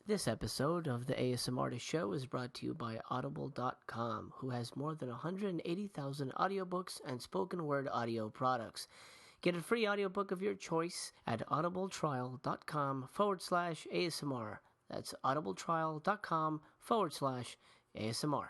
This episode of the ASMRtist Show is brought to you by Audible.com, who has more than 180,000 audiobooks and spoken word audio products. Get a free audiobook of your choice at audibletrial.com/ASMR. That's audibletrial.com/ASMR.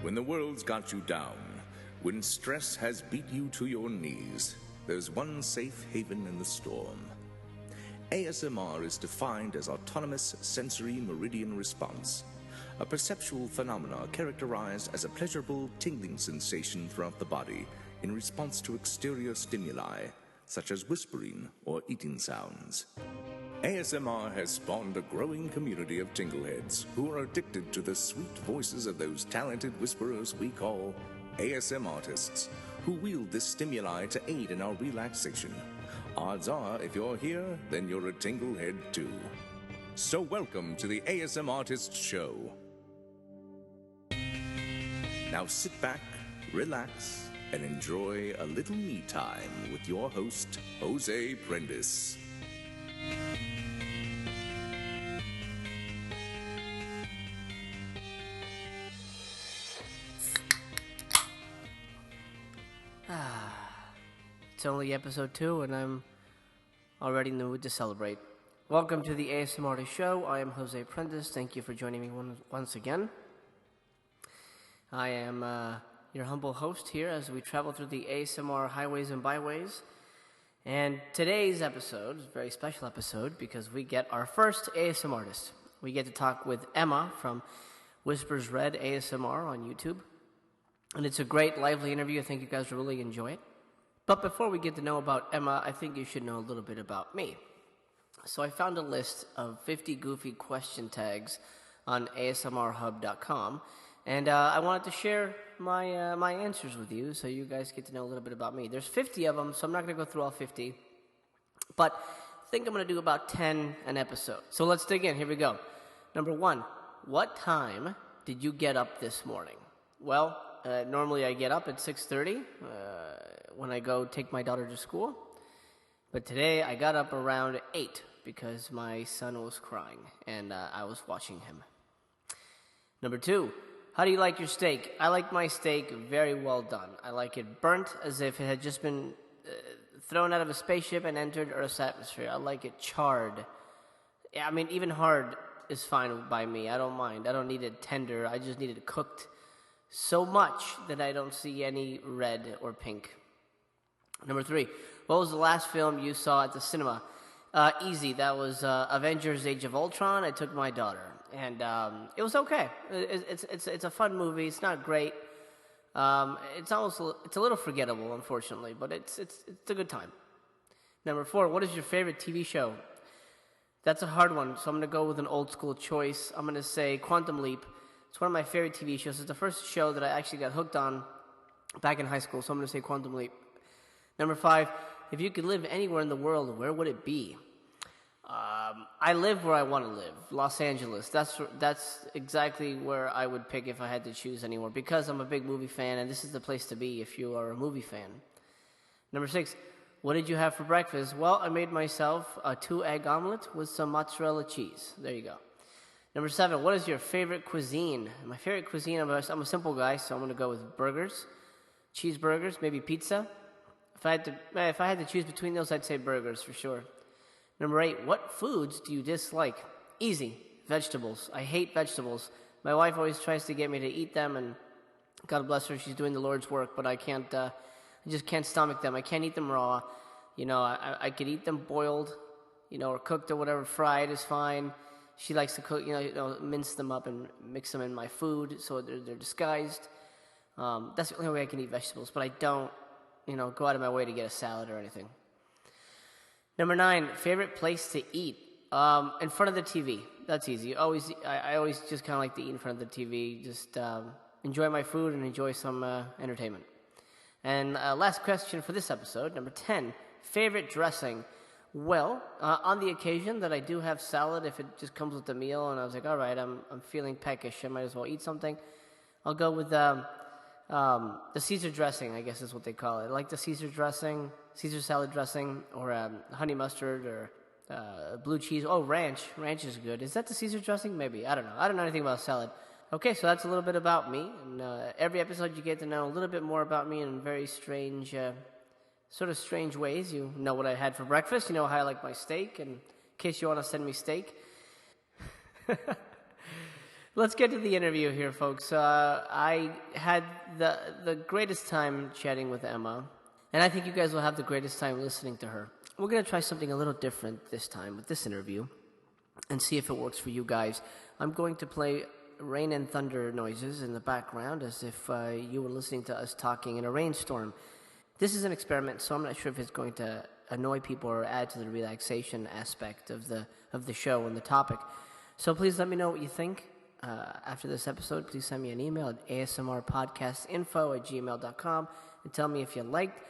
When the world's got you down, when stress has beat you to your knees, there's one safe haven in the storm. ASMR is defined as autonomous sensory meridian response, a perceptual phenomena characterized as a pleasurable tingling sensation throughout the body in response to exterior stimuli, such as whispering or eating sounds. ASMR has spawned a growing community of tingleheads who are addicted to the sweet voices of those talented whisperers we call ASMRtists, who wield this stimuli to aid in our relaxation. Odds are, if you're here, then you're a tinglehead too. So welcome to the ASMRtist Show. Now sit back, relax, and enjoy a little me time with your host, Jose Prentice. It's only episode 2 and I'm already in the mood to celebrate. Welcome to the ASMRtist Show. I am Jose Prentice. Thank you for joining me once again. I am your humble host here as we travel through the ASMR highways and byways. And today's episode is a very special episode because we get our first ASMRtist. We get to talk with Emma from WhispersRed ASMR on YouTube. And it's a great, lively interview. I think you guys will really enjoy it. But before we get to know about Emma, I think you should know a little bit about me. So I found a list of 50 goofy question tags on ASMRhub.com. And I wanted to share my answers with you so you guys get to know a little bit about me. There's 50 of them, so I'm not going to go through all 50. But I think I'm going to do about 10 an episode. So let's dig in. Here we go. Number 1, what time did you get up this morning? Well, normally I get up at 6:30 when I go take my daughter to school. But today I got up around 8 because my son was crying and I was watching him. Number 2, how do you like your steak? I like my steak very well done. I like it burnt as if it had just been thrown out of a spaceship and entered Earth's atmosphere. I like it charred. I mean, even hard is fine by me. I don't mind. I don't need it tender. I just need it cooked so much that I don't see any red or pink. Number 3, what was the last film you saw at the cinema? Easy. That was Avengers: Age of Ultron. I took my daughter, and it was okay. It's a fun movie. It's not great. It's a little forgettable, unfortunately, but it's a good time. Number 4, what is your favorite TV show? That's a hard one, so I'm going to go with an old school choice. I'm going to say Quantum Leap. It's one of my favorite TV shows. It's the first show that I actually got hooked on back in high school, so I'm going to say Quantum Leap. Number 5, if you could live anywhere in the world, where would it be? I live where I want to live, Los Angeles. That's exactly where I would pick if I had to choose anywhere, because I'm a big movie fan, and this is the place to be if you are a movie fan. Number 6, what did you have for breakfast? Well, I made myself a 2-egg omelet with some mozzarella cheese. There you go. Number 7, what is your favorite cuisine? My favorite cuisine, I'm a simple guy, so I'm going to go with burgers, cheeseburgers, maybe pizza. If I had to choose between those, I'd say burgers for sure. Number 8, what foods do you dislike? Easy, vegetables. I hate vegetables. My wife always tries to get me to eat them, and God bless her, she's doing the Lord's work, but I just can't stomach them. I can't eat them raw. I could eat them boiled, or cooked or whatever. Fried is fine. She likes to cook, mince them up and mix them in my food so they're disguised. That's the only way I can eat vegetables, but I don't, go out of my way to get a salad or anything. Number 9, favorite place to eat? In front of the TV. That's easy. I always just kind of like to eat in front of the TV. Just enjoy my food and enjoy some entertainment. And last question for this episode, number 10, favorite dressing? Well, on the occasion that I do have salad, if it just comes with the meal, and I was like, all right, I'm feeling peckish, I might as well eat something. I'll go with the Caesar dressing, I guess is what they call it. I like the Caesar dressing, Caesar salad dressing, or honey mustard, or blue cheese. Oh, ranch. Ranch is good. Is that the Caesar dressing? Maybe. I don't know. I don't know anything about salad. Okay, so that's a little bit about me. And every episode you get to know a little bit more about me in very strange, sort of strange ways. You know what I had for breakfast. You know how I like my steak. And in case you want to send me steak. Let's get to the interview here, folks. I had the greatest time chatting with Emma. And I think you guys will have the greatest time listening to her. We're going to try something a little different this time with this interview and see if it works for you guys. I'm going to play rain and thunder noises in the background as if you were listening to us talking in a rainstorm. This is an experiment, so I'm not sure if it's going to annoy people or add to the relaxation aspect of the show and the topic. So please let me know what you think. After this episode, please send me an email at asmrpodcastinfo@gmail.com and tell me if you liked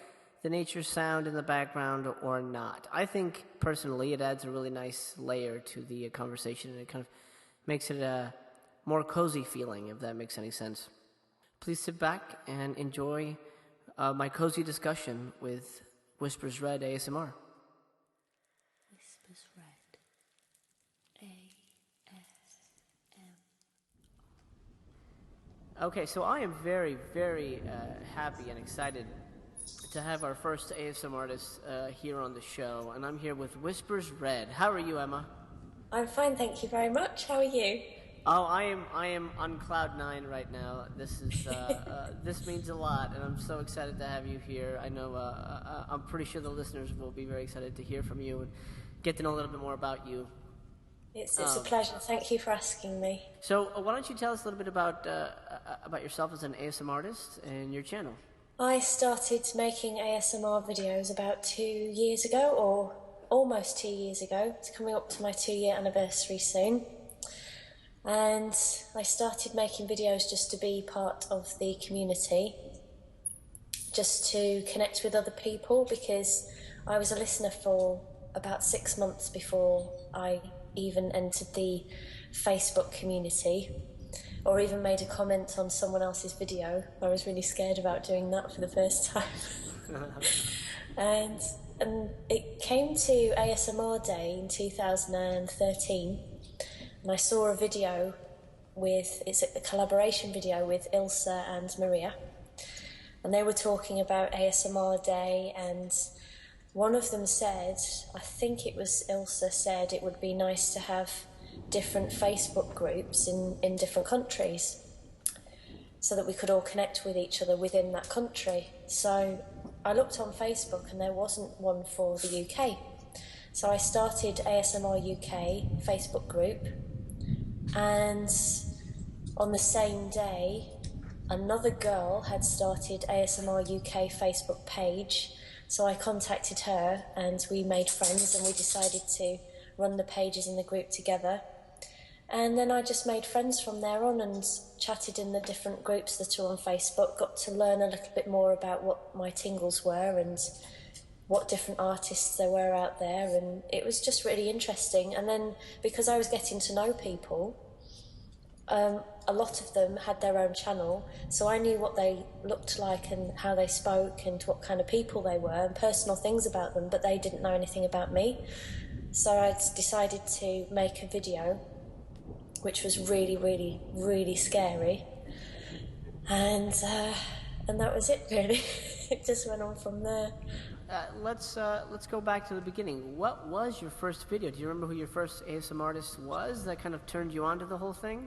the nature sound in the background or not. I think, personally, it adds a really nice layer to the conversation, and it kind of makes it a more cozy feeling, if that makes any sense. Please sit back and enjoy my cozy discussion with WhispersRed ASMR. WhispersRed ASMR. Okay, so I am very, very happy and excited to have our first ASMRtist here on the show, and I'm here with WhispersRed. How are you, Emma? I'm fine, thank you very much. How are you? Oh, I am on cloud nine right now. This is this means a lot, and I'm so excited to have you here. I know I'm pretty sure the listeners will be very excited to hear from you and get to know a little bit more about you. It's a pleasure. Thank you for asking me. So, why don't you tell us a little bit about yourself as an ASMRtist and your channel? I started making ASMR videos about 2 years ago, or almost 2 years ago. It's coming up to my 2-year anniversary soon. And I started making videos just to be part of the community, just to connect with other people, because I was a listener for about 6 months before I even entered the Facebook community, or even made a comment on someone else's video. I was really scared about doing that for the first time. And it came to ASMR Day in 2013, and I saw a video it's a collaboration video with Ilsa and Maria, and they were talking about ASMR Day, and one of them said, I think it was Ilsa said, it would be nice to have different Facebook groups in different countries so that we could all connect with each other within that country. So I looked on Facebook and there wasn't one for the UK. So I started ASMR UK Facebook group, and on the same day another girl had started ASMR UK Facebook page. So I contacted her and we made friends, and we decided to run the pages in the group together. And then I just made friends from there on and chatted in the different groups that are on Facebook, got to learn a little bit more about what my tingles were and what different artists there were out there, and it was just really interesting. And then because I was getting to know people, a lot of them had their own channel, so I knew what they looked like and how they spoke and what kind of people they were and personal things about them, but they didn't know anything about me. So I decided to make a video, which was really, really, really scary, and that was it, really. It just went on from there. Let's go back to the beginning. What was your first video? Do you remember who your first ASMRtist was that kind of turned you on to the whole thing?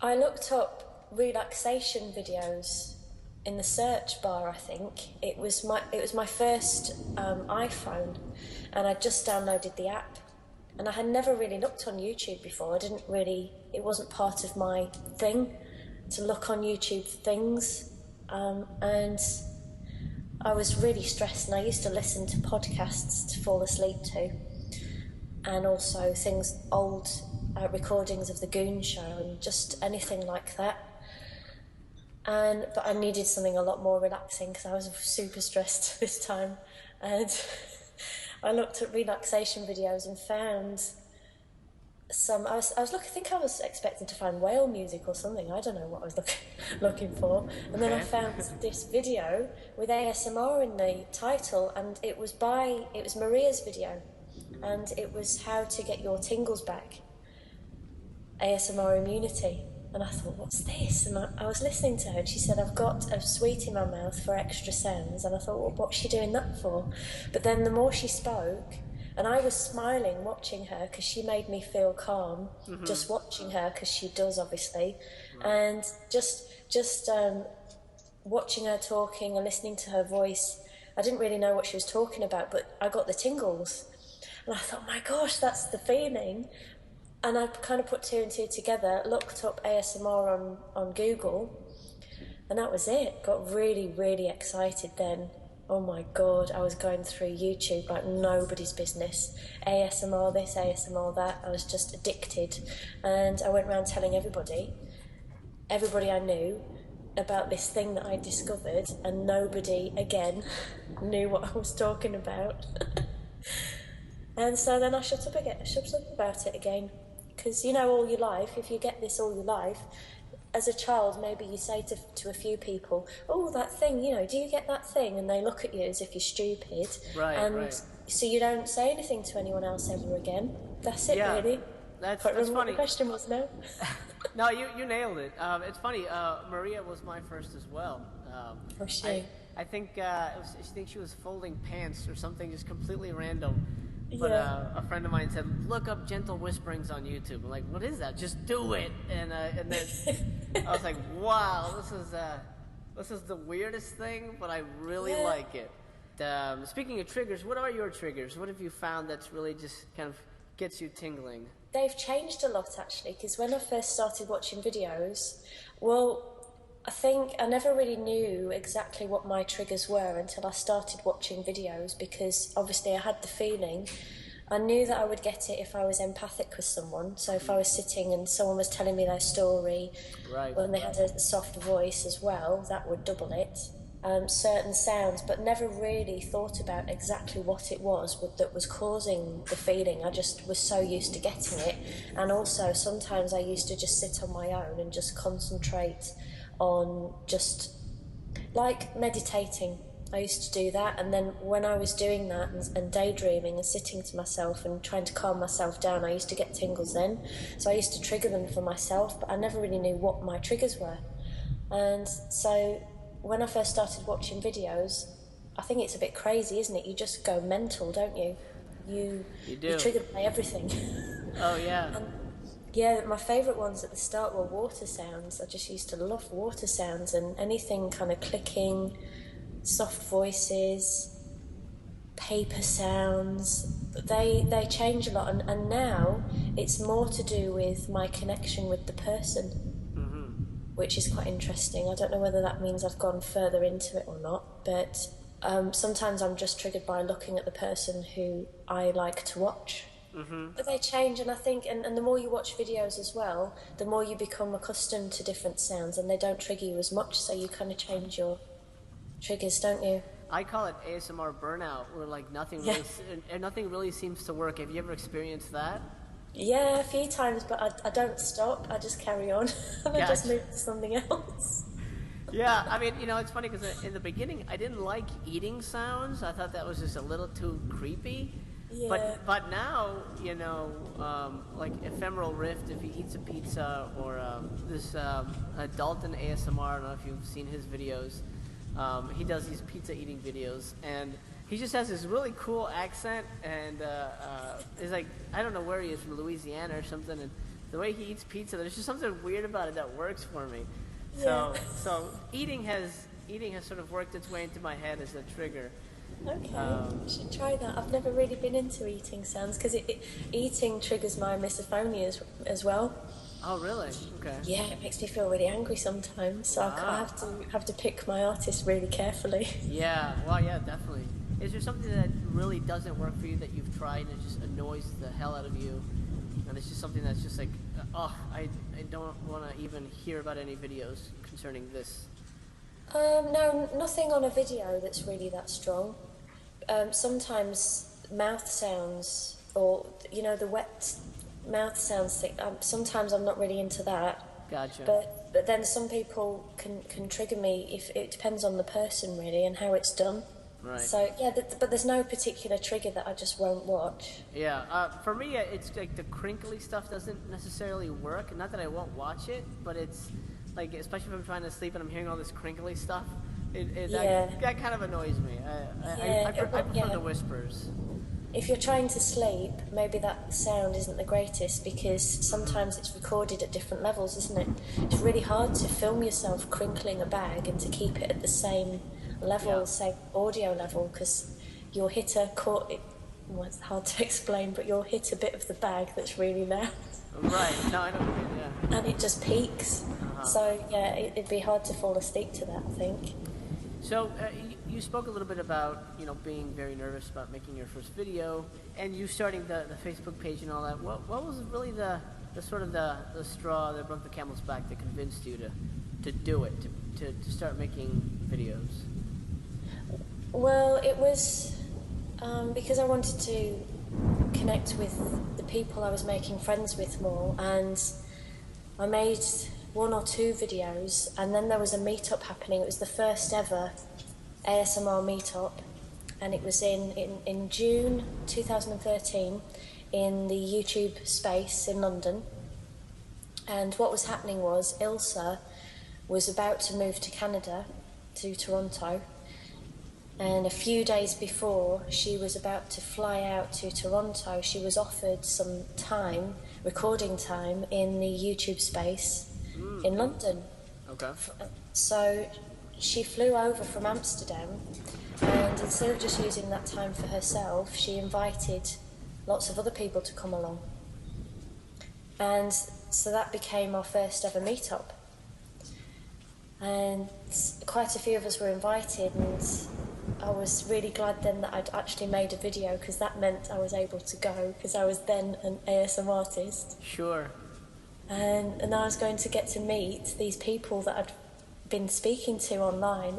I looked up relaxation videos in the search bar, I think. It was my first iPhone, and I just downloaded the app. And I had never really looked on YouTube before. It wasn't part of my thing to look on YouTube for things. And I was really stressed, and I used to listen to podcasts to fall asleep to, and also old recordings of the Goon Show and just anything like that. But I needed something a lot more relaxing because I was super stressed this time, and I looked at relaxation videos and found some. I was looking. I think I was expecting to find whale music or something. I don't know what I was looking for. And then I found this video with ASMR in the title, and it was Maria's video, and it was how to get your tingles back. ASMR immunity. And I thought, what's this? And I was listening to her, and she said, I've got a sweet in my mouth for extra sounds. And I thought, well, what's she doing that for? But then the more she spoke, and I was smiling watching her because she made me feel calm, just watching her, because she does, obviously. And just watching her talking and listening to her voice, I didn't really know what she was talking about, but I got the tingles. And I thought, my gosh, that's the feeling. And I kind of put two and two together, looked up ASMR on Google, and that was it. Got really, really excited then. Oh my God, I was going through YouTube like nobody's business. ASMR this, ASMR that. I was just addicted. And I went around telling everybody I knew about this thing that I discovered, and nobody, again, knew what I was talking about. And so then I shut up about it again. Because, you know, all your life, if you get this all your life, as a child, maybe you say to a few people, oh, that thing, you know, do you get that thing? And they look at you as if you're stupid. Right. So you don't say anything to anyone else ever again. That's it, really. That's funny. What the question was, no? No, you nailed it. It's funny, Maria was my first as well. Oh, she? I think I think she was folding pants or something just completely random. But a friend of mine said, look up gentle whisperings on YouTube. I'm like, what is that? Just do it. And then I was like, wow, this is the weirdest thing, but I really like it. Speaking of triggers, what are your triggers? What have you found that's really just kind of gets you tingling? They've changed a lot, actually, because when I first started watching videos, well, I think I never really knew exactly what my triggers were until I started watching videos, because obviously I had the feeling. I knew that I would get it if I was empathic with someone. So if I was sitting and someone was telling me their story, when they had a soft voice as well, that would double it. Certain sounds, but never really thought about exactly what it was that was causing the feeling. I just was so used to getting it. And also sometimes I used to just sit on my own and just concentrate on just like meditating. I used to do that, and then when I was doing that and daydreaming and sitting to myself and trying to calm myself down, I used to get tingles then. So I used to trigger them for myself, but I never really knew what my triggers were. And so when I first started watching videos, I think it's a bit crazy, isn't it? You just go mental, don't you? You do. You're triggered by everything. Oh, yeah. Yeah, my favourite ones at the start were water sounds. I just used to love water sounds, and anything kind of clicking, soft voices, paper sounds. They change a lot, and now it's more to do with my connection with the person, which is quite interesting. I don't know whether that means I've gone further into it or not, but sometimes I'm just triggered by looking at the person who I like to watch. But they change, and I think, and the more you watch videos as well, the more you become accustomed to different sounds, and they don't trigger you as much, so you kind of change your triggers, don't you? I call it ASMR burnout, where like nothing really seems to work. Have you ever experienced that? Yeah, a few times, but I don't stop. I just carry on. I just move to something else. Yeah, I mean, you know, it's funny because in the beginning I didn't like eating sounds. I thought that was just a little too creepy. Yeah. But now, you know, like Ephemeral Rift, if he eats a pizza, or this Dalton ASMR, I don't know if you've seen his videos. He does these pizza eating videos, and he just has this really cool accent, and is like, I don't know where he is, from Louisiana or something, and the way he eats pizza, there's just something weird about it that works for me. Yeah. So eating has sort of worked its way into my head as a trigger. Okay, I should try that. I've never really been into eating sounds, because eating triggers my misophonia as well. Oh, really? Okay. Yeah, it makes me feel really angry sometimes, so I have to pick my artists really carefully. Yeah, well, yeah, definitely. Is there something that really doesn't work for you that you've tried and it just annoys the hell out of you? And it's just something that's just like, I don't want to even hear about any videos concerning this. No, nothing on a video that's really that strong. Sometimes mouth sounds, or the wet mouth sounds thing. Sometimes I'm not really into that. Gotcha. But then some people can trigger me if it depends on the person really and how it's done. Right. So yeah, but there's no particular trigger that I just won't watch. Yeah. For me, it's like the crinkly stuff doesn't necessarily work. Not that I won't watch it, but it's like, especially if I'm trying to sleep and I'm hearing all this crinkly stuff, that kind of annoys me. I prefer the whispers. If you're trying to sleep, maybe that sound isn't the greatest because sometimes it's recorded at different levels, isn't it? It's really hard to film yourself crinkling a bag and to keep it at the same level, same audio level, because you'll hit it's hard to explain, but you'll hit a bit of the bag that's really loud. Right, no, I don't mean, yeah. And it just peaks. So, yeah, it'd be hard to fall asleep to that, I think. So, you spoke a little bit about, being very nervous about making your first video, and you starting the Facebook page and all that. What was really the sort of the straw that broke the camel's back that convinced you to do it, to start making videos? Well, it was because I wanted to connect with the people I was making friends with more, and I made 1 or 2 videos, and then there was a meetup happening. It was the first ever ASMR meetup, and it was in June 2013 in the YouTube space in London. And what was happening was Ilsa was about to move to Canada, to Toronto, and a few days before she was about to fly out to Toronto, she was offered some recording time in the YouTube space in London. Okay. So she flew over from Amsterdam, and instead of just using that time for herself, she invited lots of other people to come along. And so that became our first ever meetup. And quite a few of us were invited, and I was really glad then that I'd actually made a video, because that meant I was able to go, because I was then an ASMR artist. Sure. And I was going to get to meet these people that I'd been speaking to online.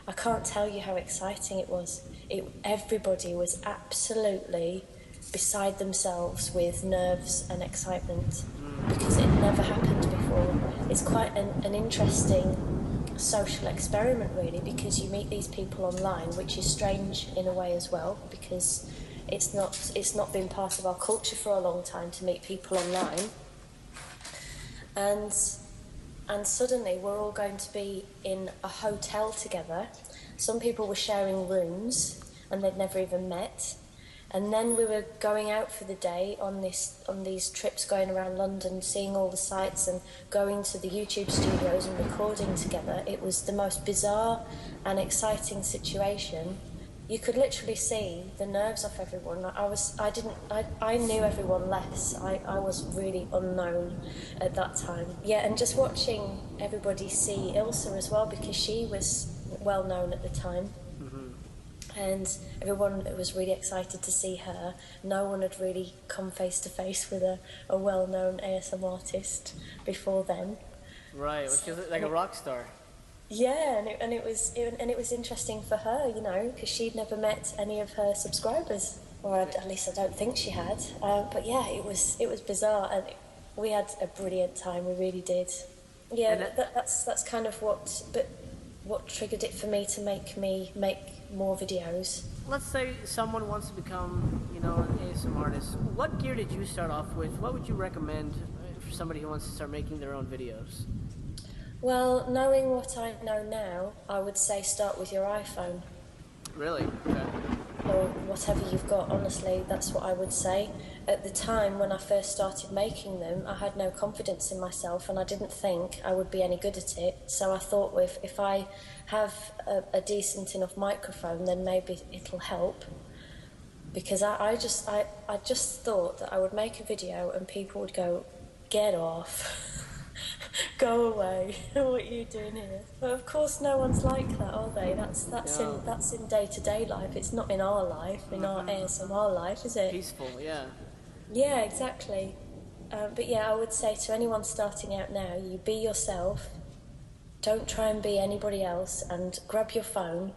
I can't tell you how exciting it was. Everybody was absolutely beside themselves with nerves and excitement, because it never happened before. It's quite an interesting social experiment really, because you meet these people online, which is strange in a way as well, because it's not been part of our culture for a long time to meet people online. And suddenly we're all going to be in a hotel together. Some people were sharing rooms and they'd never even met. And then we were going out for the day on these trips going around London, seeing all the sights and going to the YouTube studios and recording together. It was the most bizarre and exciting situation. You could literally see the nerves off everyone. I knew everyone less. I was really unknown at that time. Yeah, and just watching everybody see Ilsa as well, because she was well known at the time. And everyone was really excited to see her. No one had really come face to face with a well-known ASMR artist before then. Right, which is like a rock star. Yeah, and it was interesting for her, because she'd never met any of her subscribers, or at least I don't think she had. But yeah, it was bizarre, and we had a brilliant time. We really did. Yeah, that's kind of what triggered it for me to make more videos. Let's say someone wants to become, an ASMR artist. What gear did you start off with? What would you recommend for somebody who wants to start making their own videos? Well, knowing what I know now, I would say start with your iPhone. Really? Okay. Or whatever you've got, honestly, that's what I would say. At the time when I first started making them, I had no confidence in myself and I didn't think I would be any good at it. So I thought if I have a decent enough microphone, then maybe it'll help. Because I just thought that I would make a video and people would go, "Get off." Go away. What are you doing here? But of course no one's like that, are they? That's in day-to-day life. It's not in our life, in our ASMR life, is it? Peaceful, yeah. Yeah, exactly. But yeah, I would say to anyone starting out now, you be yourself. Don't try and be anybody else, and grab your phone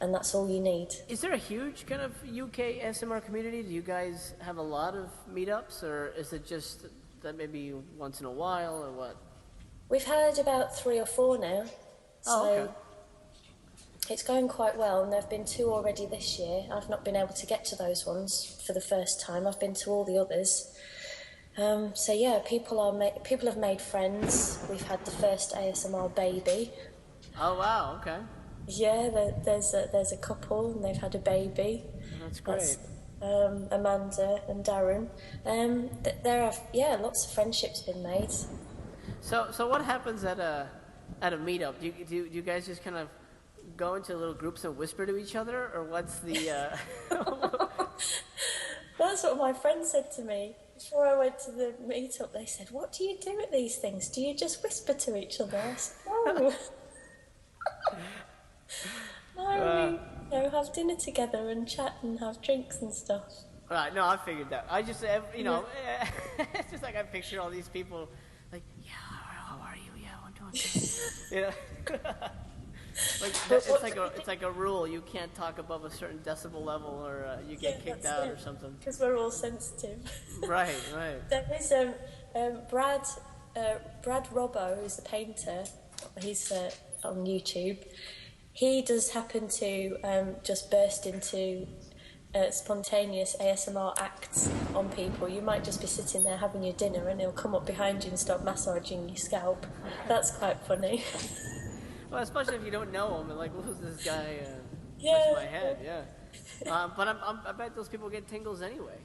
and that's all you need. Is there a huge kind of UK ASMR community? Do you guys have a lot of meetups, or is it just that maybe once in a while, or what? We've had about 3 or 4 now, so okay. It's going quite well, and there have been 2 already this year. I've not been able to get to those ones for the first time. I've been to all the others. So yeah, people have made friends. We've had the first ASMR baby. Oh wow, okay. Yeah, there's a couple, and they've had a baby. That's great. Amanda and Darren. There are lots of friendships been made. So what happens at a meetup? Do you guys just kind of go into little groups and whisper to each other, or what's the? That's what my friend said to me before I went to the meetup. They said, "What do you do at these things? Do you just whisper to each other?" I said, "No." No, we have dinner together and chat and have drinks and stuff. Right, no, I figured that. I just, it's just like I picture all these people, like, yeah, how are you? Yeah, I'm doing good. It's like a rule. You can't talk above a certain decibel level, or you get kicked out or something. Because we're all sensitive. Right. There is Brad Robbo, who's the painter. He's on YouTube. He does happen to just burst into spontaneous ASMR acts on people. You might just be sitting there having your dinner and he'll come up behind you and start massaging your scalp. That's quite funny. Well, especially if you don't know him and like, who's this guy Yeah. touching my head? Yeah. But I bet those people get tingles anyway,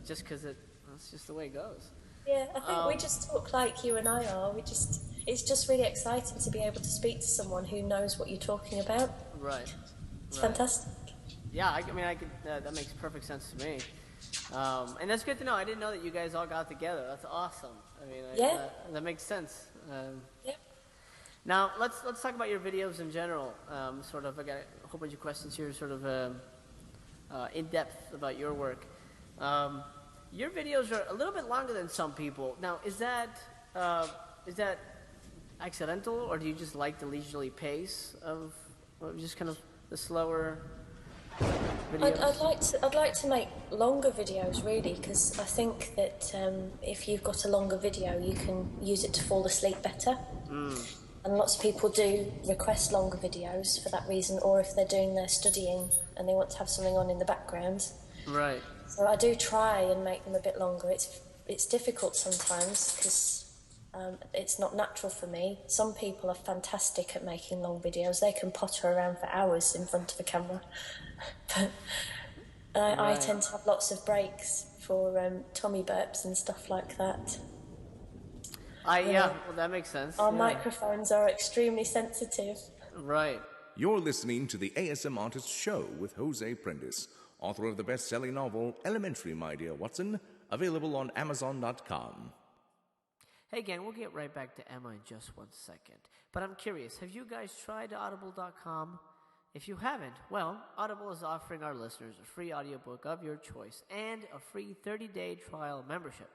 just because it's just the way it goes. Yeah, I think we just talk like you and I are. It's just really exciting to be able to speak to someone who knows what you're talking about. Right. It's fantastic. Yeah, I could. That makes perfect sense to me. And that's good to know. I didn't know that you guys all got together. That's awesome. I mean, that makes sense. Yeah. Now let's talk about your videos in general. I got a whole bunch of questions here, in depth about your work. Your videos are a little bit longer than some people. Now, is that accidental, or do you just like the leisurely pace of just kind of the slower videos? I'd like to make longer videos, really, because I think that if you've got a longer video, you can use it to fall asleep better. And lots of people do request longer videos for that reason, or if they're doing their studying and they want to have something on in the background. Right. So I do try and make them a bit longer. It's difficult sometimes because it's not natural for me. Some people are fantastic at making long videos. They can potter around for hours in front of a camera. But I tend to have lots of breaks for tummy burps and stuff like that. Well, that makes sense. Our microphones are extremely sensitive. Right. You're listening to the ASMRtist Show with Jose Prentice, author of the best-selling novel Elementary, My Dear Watson, available on Amazon.com. Hey gang, we'll get right back to Emma in just 1 second. But I'm curious, have you guys tried Audible.com? If you haven't, well, Audible is offering our listeners a free audiobook of your choice and a free 30-day trial membership.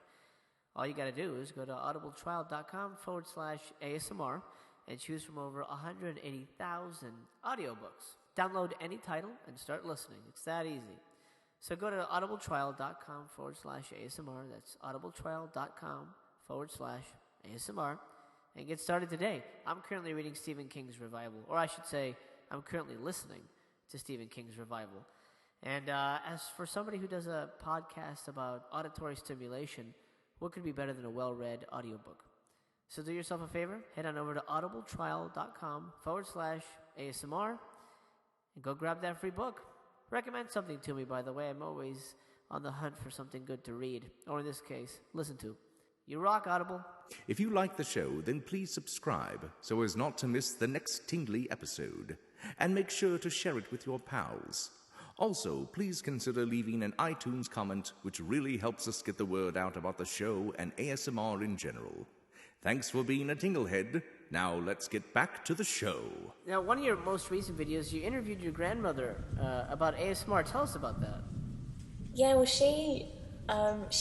All you got to do is go to audibletrial.com/ASMR and choose from over 180,000 audiobooks. Download any title and start listening. It's that easy. So go to audibletrial.com/ASMR. That's audibletrial.com/ASMR and get started today. I'm currently reading Stephen King's Revival, or I should say, I'm currently listening to Stephen King's Revival. And as for somebody who does a podcast about auditory stimulation, what could be better than a well-read audiobook? So do yourself a favor, head on over to audibletrial.com/ASMR and go grab that free book. Recommend something to me, by the way. I'm always on the hunt for something good to read, or in this case, listen to. You rock, Audible. If you like the show, then please subscribe so as not to miss the next tingly episode. And make sure to share it with your pals. Also, please consider leaving an iTunes comment, which really helps us get the word out about the show and ASMR in general. Thanks for being a Tinglehead. Now let's get back to the show. Now, one of your most recent videos, you interviewed your grandmother about ASMR. Tell us about that. Yeah, well, she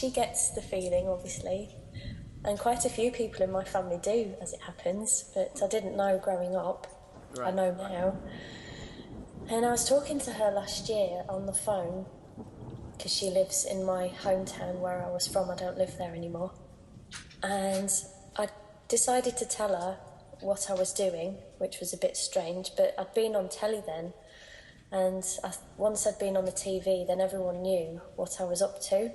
gets the feeling, obviously, and quite a few people in my family do, as it happens, but I didn't know growing up. Right. I know now. And I was talking to her last year on the phone, because she lives in my hometown where I was from. I don't live there anymore. And I decided to tell her what I was doing, which was a bit strange, but I'd been on telly then, and once I'd been on the TV, then everyone knew what I was up to.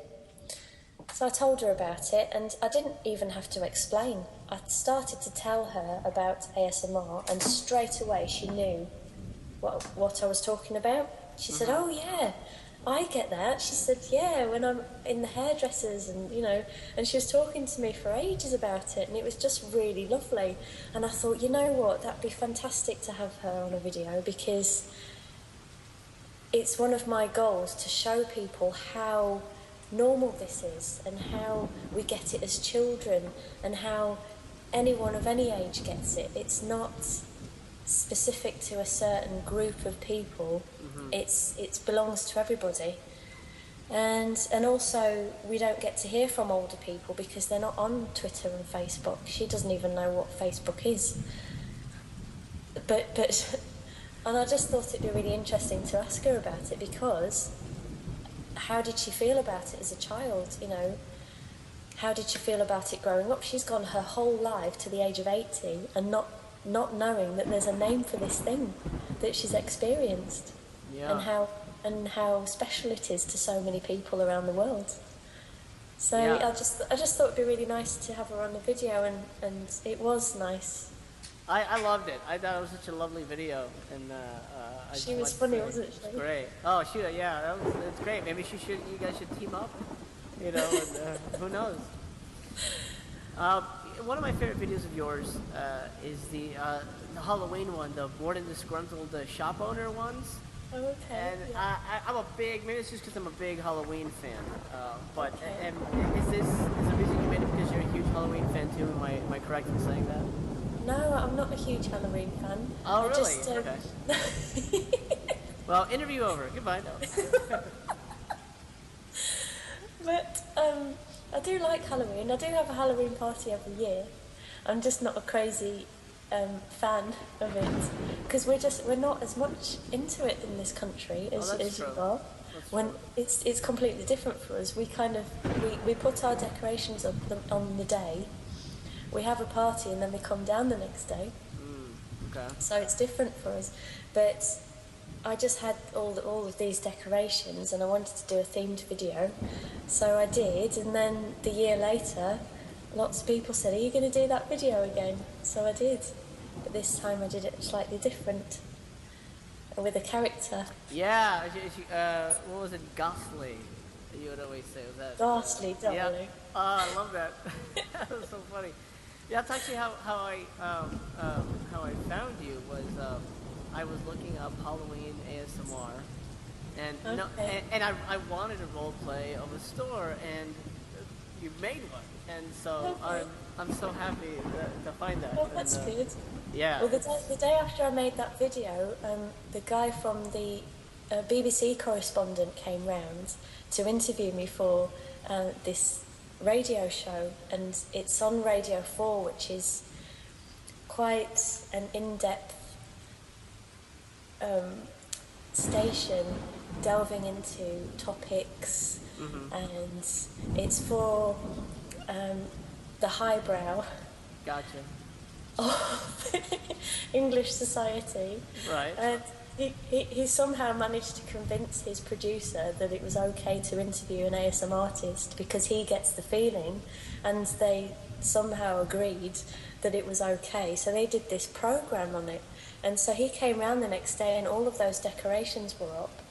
So I told her about it, and I didn't even have to explain. I started to tell her about ASMR, and straight away she knew what I was talking about. She said, "Oh yeah, I get that." She said, "Yeah, when I'm in the hairdressers and, and she was talking to me for ages about it, and it was just really lovely." And I thought, you know what, that'd be fantastic to have her on a video, because it's one of my goals to show people how normal this is and how we get it as children and how anyone of any age gets it. It's not specific to a certain group of people. It belongs to everybody. And also, we don't get to hear from older people because they're not on Twitter and Facebook. She doesn't even know what Facebook is. But and I just thought it'd be really interesting to ask her about it, because how did she feel about it as a child, How did she feel about it growing up? She's gone her whole life to the age of 80 and not knowing that there's a name for this thing that she's experienced. Yeah. And how special it is to so many people around the world. So Yeah. I just thought it'd be really nice to have her on the video, and it was nice. I loved it. I thought it was such a lovely video, and She was funny, wasn't she? It's great. Oh, shoot, yeah, it's great. Maybe you guys should team up, and, who knows? One of my favorite videos of yours is the Halloween one, the bored and disgruntled shop owner ones. Oh, okay. And yeah. I'm a big, maybe it's just because I'm a big Halloween fan, but Okay. and is the reason you made it because you're a huge Halloween fan too? Am I correct in saying that? No, I'm not a huge Halloween fan. Oh, I really? Just, Okay. Well, interview over. Goodbye. No. But I do like Halloween. I do have a Halloween party every year. I'm just not a crazy fan of it, because we're not as much into it in this country as That's you true. are. That's When true. it's completely different for us. We put our decorations up on the day. We have a party and then we come down the next day. Okay. So it's different for us. But I just had all of these decorations and I wanted to do a themed video. So I did, and then the year later, lots of people said, "Are you going to do that video again?" So I did. But this time I did it slightly different, with a character. Yeah. What was it? Ghastly. You would always say was that. Ghastly, Yeah. darling. Oh, I love that. That was so funny. Yeah, that's actually how I found you was I was looking up Halloween ASMR, and Okay. and I wanted a role play of a store, and you made one, and so Okay. I'm so happy to find that. Well, that's And, good. Yeah. Well, the day after I made that video, the guy from the BBC correspondent came round to interview me for this radio show, and it's on Radio 4, which is quite an in-depth station delving into topics, and it's for the highbrow Gotcha. of English society. Right. And he somehow managed to convince his producer that it was okay to interview an ASM artist because he gets the feeling, and they somehow agreed that it was okay. So they did this program on it, and so he came round the next day and all of those decorations were up,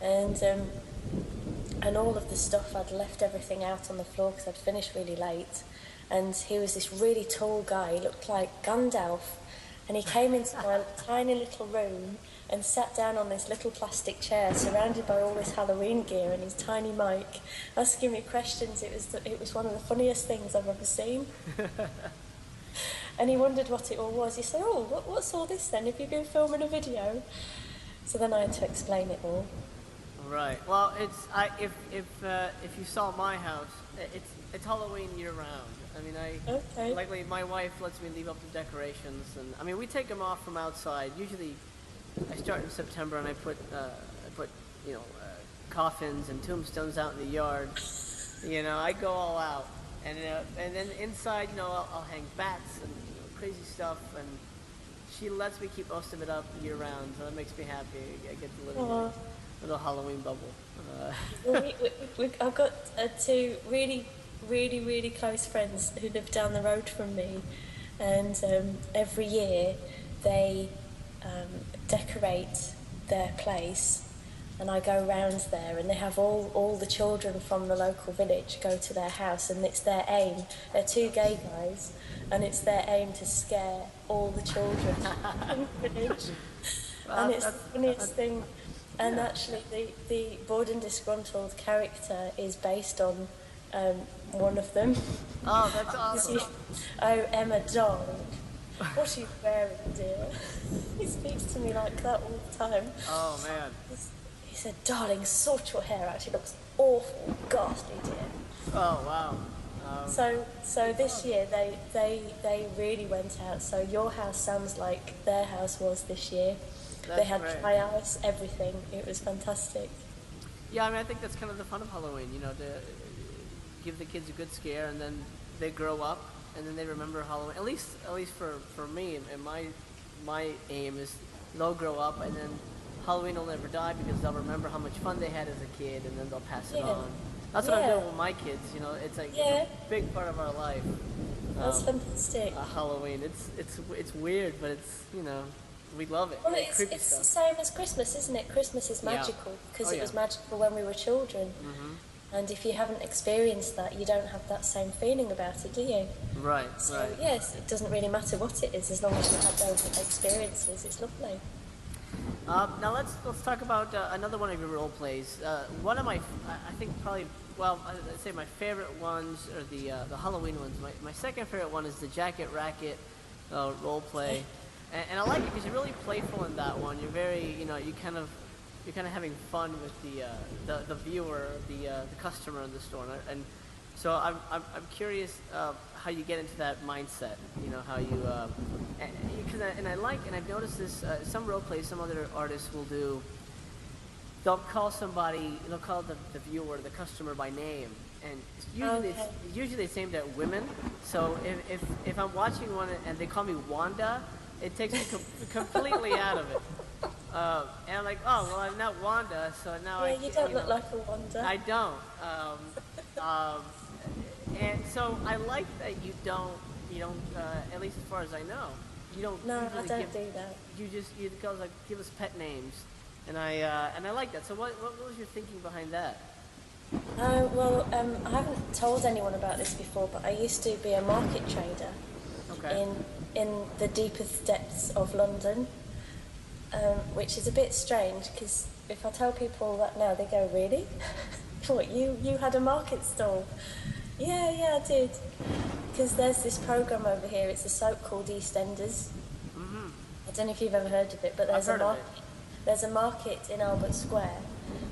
and all of the stuff, I'd left everything out on the floor because I'd finished really late, and he was this really tall guy, he looked like Gandalf, and he came into my tiny little room and sat down on this little plastic chair surrounded by all this Halloween gear and his tiny mic, asking me questions. It was one of the funniest things I've ever seen. And he wondered what it all was. He said, "Oh, what's all this then? Have you been filming a video?" So then I had to explain it all. Right. Well, if you saw my house, it's Halloween year round. I mean, Okay. luckily my wife lets me leave up the decorations, and I mean we take them off from outside. Usually, I start in September, and I put you know coffins and tombstones out in the yard. You know, I go all out, and then inside, you know, I'll hang bats and crazy stuff, and she lets me keep most of it up year round, so that makes me happy. I get to live in a little Halloween bubble. Well, I've got two really close friends who live down the road from me, and every year they decorate their place, and I go round there, and they have all the children from the local village go to their house, and it's their aim. They're two gay guys, and it's their aim to scare all the children in the village. And it's the funniest thing. And actually, the bored and disgruntled character is based on one of them. Oh, that's awesome. Oh, Emma, darling, what are you wearing, dear? He speaks to me like that all the time. Oh, man. He said, darling, sort your hair out. It looks awful, ghastly, dear. Oh, wow. So this year they really went out. So your house sounds like their house was this year. They had dry ice, everything. It was fantastic. Yeah, I mean, I think that's kind of the fun of Halloween, you know, to give the kids a good scare, and then they grow up, and then they remember Halloween. At least for me, and my aim is they'll grow up, and then Halloween will never die because they'll remember how much fun they had as a kid, and then they'll pass it on. That's what I'm doing with my kids. You know, it's like a big part of our life. That's fantastic. Halloween. It's weird, but it's, you know, we love it. Well, it's the same as Christmas, isn't it? Christmas is magical because it was magical when we were children. Mm-hmm. And if you haven't experienced that, you don't have that same feeling about it, do you? Right, so, right. Yes, it doesn't really matter what it is as long as you have those experiences. It's lovely. Now let's talk about another one of your role plays. One of my, I think probably, well, I'd say my favorite ones are the Halloween ones. My second favorite one is the Jacket Racket role play. And I like it because you're really playful in that one. You're very, you know, you're kind of having fun with the viewer, the customer in the store, and so I'm curious how you get into that mindset. You know, how you and I've noticed this. Some role plays, some other artists will do. They'll call the viewer, the customer by name, and usually it's aimed at women. So if I'm watching one and they call me Wanda, it takes me completely out of it. And I'm like, oh, well, I'm not Wanda, so now you don't look like a Wanda. I don't. And so I like that you don't, at least as far as I know, you don't. No, I don't do that. You go like, give us pet names, and I like that. So what was your thinking behind that? Well, I haven't told anyone about this before, but I used to be a market trader. Okay. In the deepest depths of London, which is a bit strange because if I tell people that now, they go, really? What, you had a market stall? Yeah, I did. Because there's this program over here, it's a soap called EastEnders. Mm-hmm. I don't know if you've ever heard of it, but there's a market in Albert Square,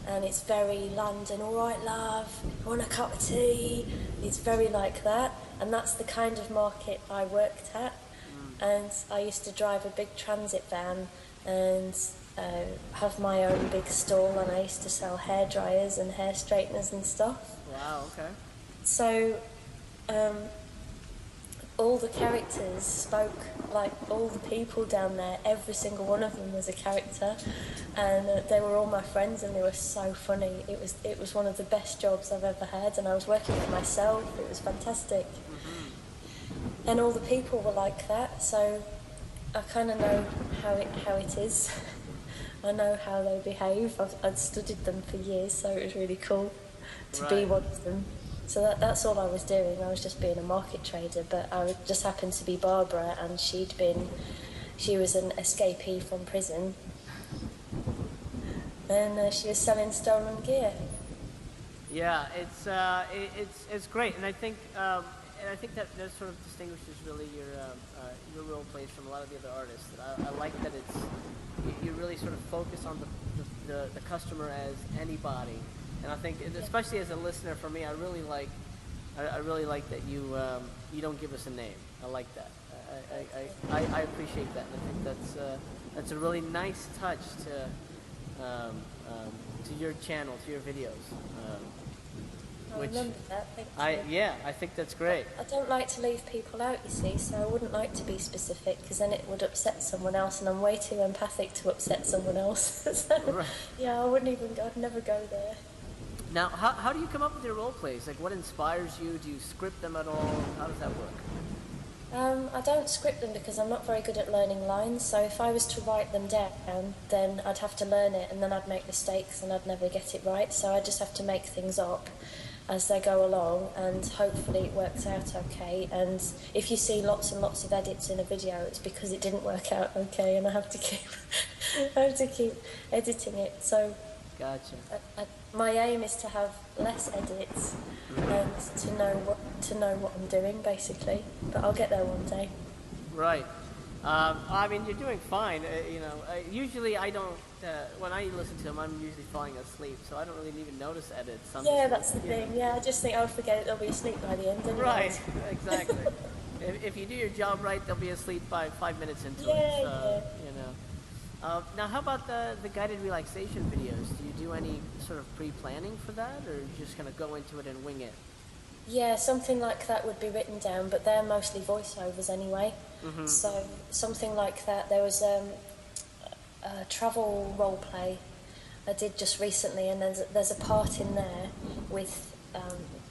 and it's very London, all right, love, want a cup of tea? It's very like that, and that's the kind of market I worked at. And I used to drive a big transit van and have my own big stall, and I used to sell hair dryers and hair straighteners and stuff. Wow, okay. So all the characters spoke like all the people down there. Every single one of them was a character, and they were all my friends, and they were so funny. It was one of the best jobs I've ever had, and I was working for myself. It was fantastic. And all the people were like that, so I kind of know how it is. I know how they behave. I'd studied them for years, so it was really cool to be one of them. So that's all I was doing. I was just being a market trader, but I just happened to be Barbara, and she was an escapee from prison, and she was selling stolen gear. Yeah, it's great, and I think that sort of distinguishes really your role plays from a lot of the other artists. I like that you really sort of focus on the customer as anybody, and I think especially as a listener, for me, I really like that you don't give us a name. I like that. I appreciate that, and I think That's a really nice touch to your channel, to your videos. I Which remember that, thank you. I think that's great. I don't like to leave people out, you see, so I wouldn't like to be specific because then it would upset someone else, and I'm way too empathic to upset someone else. So, Right. yeah, I wouldn't even. I'd never go there. Now, how do you come up with your role plays? Like, what inspires you? Do you script them at all? How does that work? I don't script them because I'm not very good at learning lines, so if I was to write them down, then I'd have to learn it, and then I'd make mistakes and I'd never get it right, so I just have to make things up as they go along, and hopefully it works out okay. And if you see lots and lots of edits in a video, it's because it didn't work out okay, and I have to keep editing it. So Gotcha. my aim is to have less edits and to know what I'm doing, basically. But I'll get there one day. Right. I mean, you're doing fine. Usually I don't. When I listen to them, I'm usually falling asleep, so I don't really even notice edits. That's the thing. Yeah, I just think I'll forget it. They'll be asleep by the end. Anyway. Right. Exactly. if you do your job right, they'll be asleep by 5 minutes into it. So, now, how about the guided relaxation videos? Do you do any sort of pre-planning for that, or you just kind of go into it and wing it? Yeah, something like that would be written down, but they're mostly voiceovers anyway. Mm-hmm. So something like that. There was a travel role play I did just recently, and there's a part in there with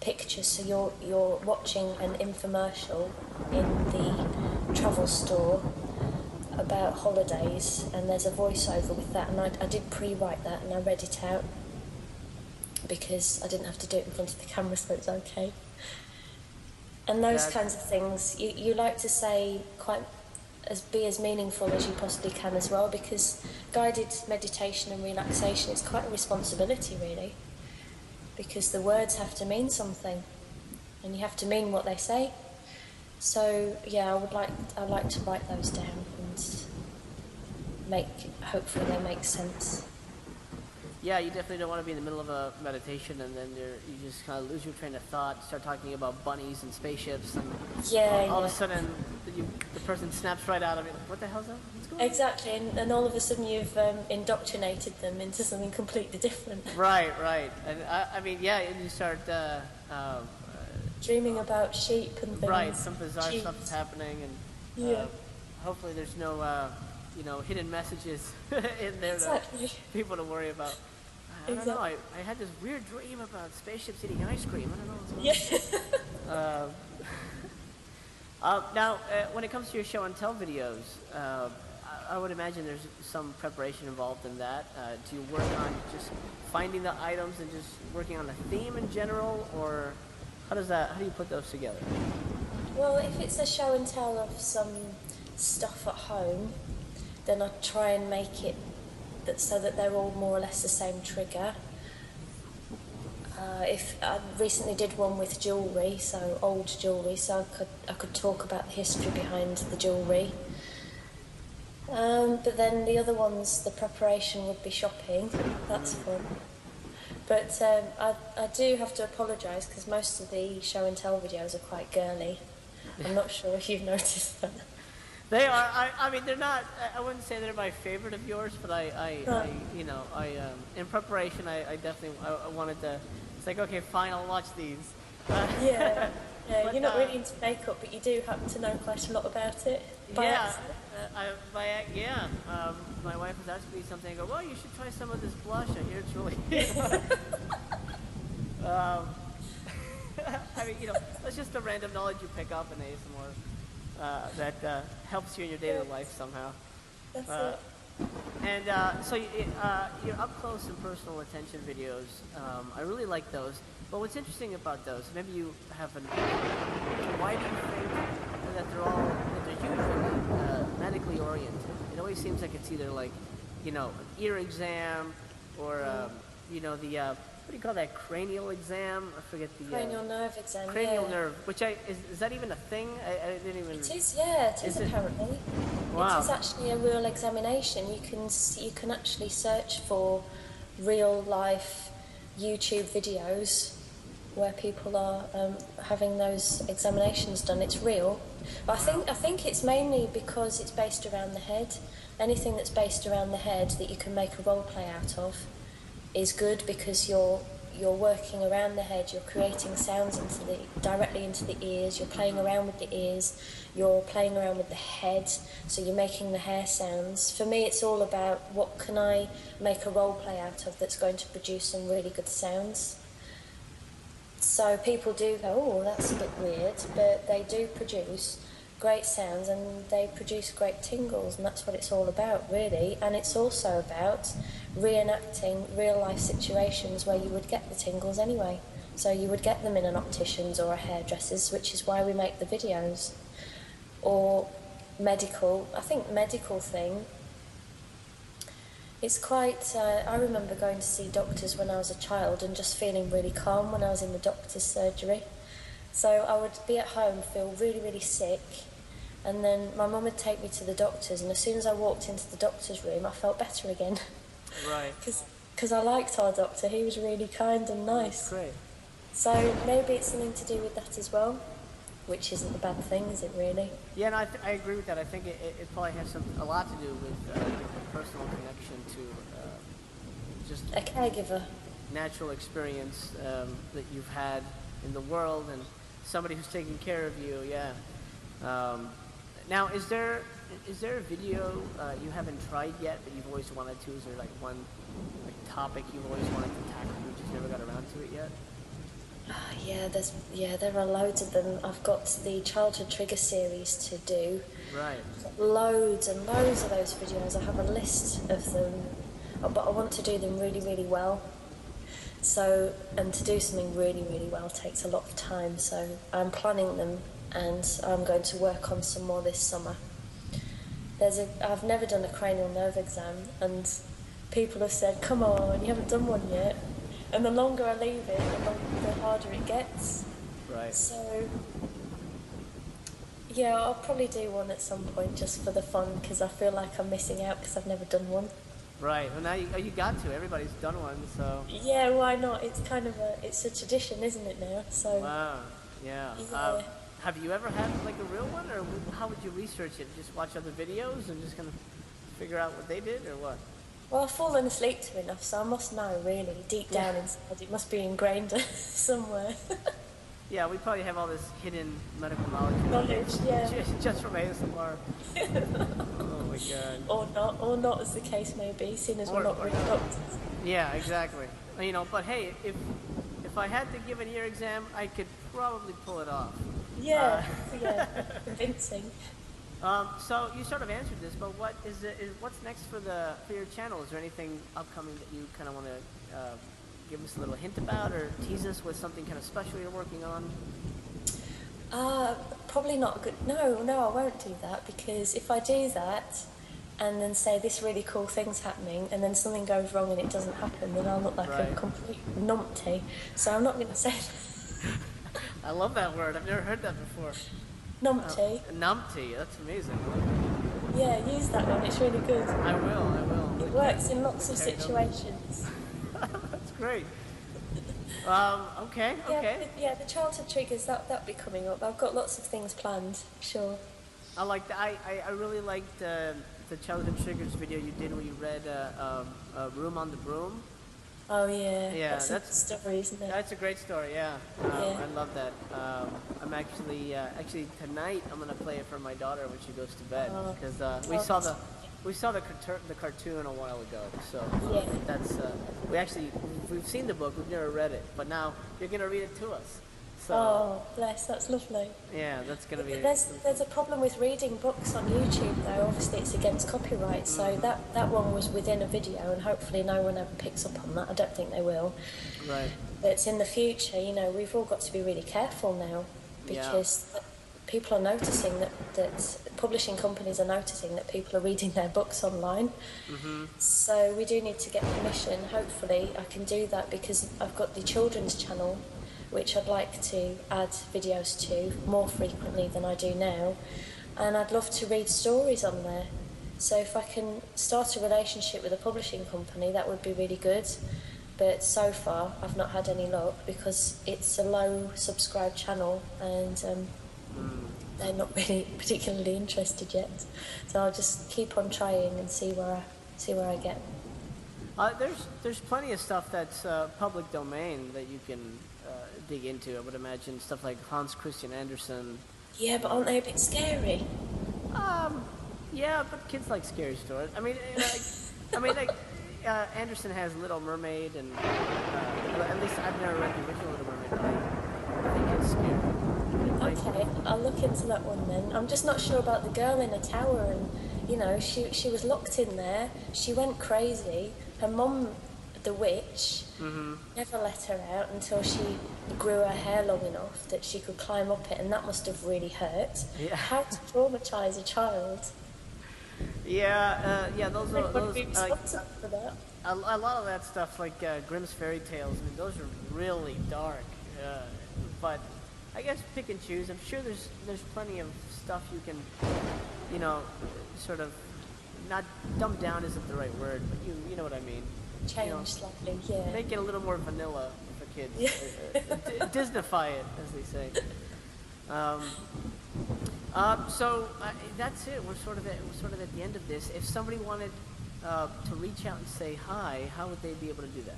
pictures. So you're watching an infomercial in the travel store about holidays, and there's a voiceover with that, and I did pre-write that, and I read it out because I didn't have to do it in front of the camera, so it's okay. And those kinds of things, you like to say be as meaningful as you possibly can as well, because guided meditation and relaxation is quite a responsibility, really, because the words have to mean something, and you have to mean what they say. So yeah, I'd like to write those down and hopefully they make sense. Yeah, you definitely don't want to be in the middle of a meditation and then you just kind of lose your train of thought, start talking about bunnies and spaceships, and all of a sudden the person snaps right out of it. Like, what the hell's that? What's going on? Exactly, and all of a sudden you've indoctrinated them into something completely different. Right. And and you start dreaming about sheep and things. Right, some bizarre stuff is happening, and hopefully there's no hidden messages in there for people to worry about. I don't know. I had this weird dream about spaceships eating ice cream. I don't know what's going on. Now, when it comes to your show and tell videos, I would imagine there's some preparation involved in that. Do you work on just finding the items and just working on a theme in general, or how do you put those together? Well, if it's a show and tell of some stuff at home, then I try and make it so that they're all more or less the same trigger. If I recently did one with jewellery, so old jewellery, so I could talk about the history behind the jewellery. But then the other ones, the preparation would be shopping. That's fun. But I do have to apologise because most of the show and tell videos are quite girly. I'm not sure if you've noticed that. They are. I mean, they're not. I wouldn't say they're my favorite of yours, but in preparation, I definitely wanted to. It's like, okay, fine, I'll watch these. Yeah. But, you're not really into makeup, but you do happen to know quite a lot about it. My wife was asking me something. I go, well, you should try some of this blush. I hear it's really. I mean, that's just the random knowledge you pick up in ASMR. That helps you in your daily life somehow. That's it. And so your up-close and personal attention videos, I really like those. But what's interesting about those, maybe you have why do you think that they're usually medically oriented? It always seems like it's either like, an ear exam or, what do you call that, cranial exam? I forget the... Cranial nerve exam, Cranial nerve, which is that even a thing? I didn't even... It is, yeah, it is apparently. Wow. It is actually a real examination. You can actually search for real life YouTube videos where people are having those examinations done. It's real. But I think it's mainly because it's based around the head. anything that's based around the head that you can make a role play out of is good, because you're working around the head, you're creating sounds directly into the ears, you're playing around with the ears, you're playing around with the head, so you're making the hair sounds. For me, it's all about what can I make a role play out of that's going to produce some really good sounds. So people do go, oh, that's a bit weird, but they do produce great sounds and they produce great tingles, and that's what it's all about, really. And it's also about reenacting real life situations where you would get the tingles anyway. So you would get them in an optician's or a hairdresser's, which is why we make the videos. Or medical, I think medical thing, it's quite, I remember going to see doctors when I was a child and just feeling really calm when I was in the doctor's surgery. So I would be at home, feel really, really sick, and then my mum would take me to the doctor's, and as soon as I walked into the doctor's room, I felt better again. Right. Because I liked our doctor, he was really kind and nice. That's great. So maybe it's something to do with that as well, which isn't a bad thing, is it really? Yeah, no, I agree with that. I think it probably has a lot to do with a personal connection to just a caregiver. Natural experience that you've had in the world, and somebody who's taking care of you. Yeah. Now, is there a video you haven't tried yet that you've always wanted to? Is there like one topic you've always wanted to tackle, you just never got around to it yet? There are loads of them. I've got the childhood trigger series to do. Right. Loads and loads of those videos. I have a list of them, but I want to do them really, really well. So, and to do something really, really well takes a lot of time. So I'm planning them, and I'm going to work on some more this summer. I've never done a cranial nerve exam, and people have said, come on, you haven't done one yet. And the longer I leave it, the harder it gets. Right. So, yeah, I'll probably do one at some point just for the fun, because I feel like I'm missing out because I've never done one. Right. Well, now you got to. Everybody's done one, so. Yeah, why not? It's kind of it's a tradition, isn't it now? So. Wow. Yeah. Have you ever had like a real one, or how would you research it? Just watch other videos and just kind of figure out what they did, or what? Well, I've fallen asleep to enough, so I must know, really, deep down inside. It must be ingrained somewhere. Yeah, we probably have all this hidden medical knowledge. Yeah. Just from ASMR. Oh my god. Or not, as the case may be, seeing as we're not really doctors. Yeah, exactly. But hey, if I had to give an ear exam, I could probably pull it off. Yeah, convincing. So you sort of answered this, but what's next for your channel? Is there anything upcoming that you kind of want to give us a little hint about, or tease us with something kind of special you're working on? Probably not good. No, I won't do that, because if I do that and then say this really cool thing's happening and then something goes wrong and it doesn't happen, then I'll look like a complete numpty. So I'm not going to say that. I love that word. I've never heard that before. Numpty. Numpty. That's amazing. Yeah, use that one. It's really good. I will. It works in lots of situations. That's great. Okay. Yeah, the childhood triggers, that'll be coming up. I've got lots of things planned, sure. I like that. I really liked the childhood triggers video you did where you read Room on the Broom. Oh yeah. Yeah, that's a good story, isn't it? That's a great story. Yeah. I love that. I'm actually tonight I'm gonna play it for my daughter when she goes to bed, because we saw the cartoon a while ago. So yeah. That's we've seen the book, we've never read it, but now you're gonna read it to us. So, oh, bless, that's lovely. Yeah, that's gonna be. There's a problem with reading books on YouTube, though. Obviously, it's against copyright, so that one was within a video, and hopefully no one ever picks up on that. I don't think they will. Right. But in the future, we've all got to be really careful now, because people are noticing that publishing companies are noticing that people are reading their books online. Mm-hmm. So we do need to get permission. Hopefully, I can do that, because I've got the children's channel, which I'd like to add videos to more frequently than I do now, and I'd love to read stories on there. So if I can start a relationship with a publishing company, that would be really good. But so far, I've not had any luck, because it's a low subscribed channel, and they're not really particularly interested yet. So I'll just keep on trying and see where I get. There's plenty of stuff that's public domain that you can dig into. I would imagine stuff like Hans Christian Andersen. Yeah, but aren't they a bit scary? Yeah, but kids like scary stories. Anderson has Little Mermaid, and at least I've never read the original Little Mermaid, but I think it's scary. Okay, I'll look into that one then. I'm just not sure about the girl in the tower, and she was locked in there. She went crazy. Her mum, the witch, never let her out until she grew her hair long enough that she could climb up it, and that must have really hurt. Yeah. How to traumatise a child? Yeah, those are Would be responsible for that. a lot of that stuff, like Grimm's fairy tales. I mean, those are really dark. But I guess pick and choose. I'm sure there's plenty of stuff you can, sort of not dumb down isn't the right word, but you know what I mean. Change slightly, yeah. Make it a little more vanilla for kids. Disneyfy it, as they say. So that's it. We're sort of at the end of this. If somebody wanted to reach out and say hi, how would they be able to do that?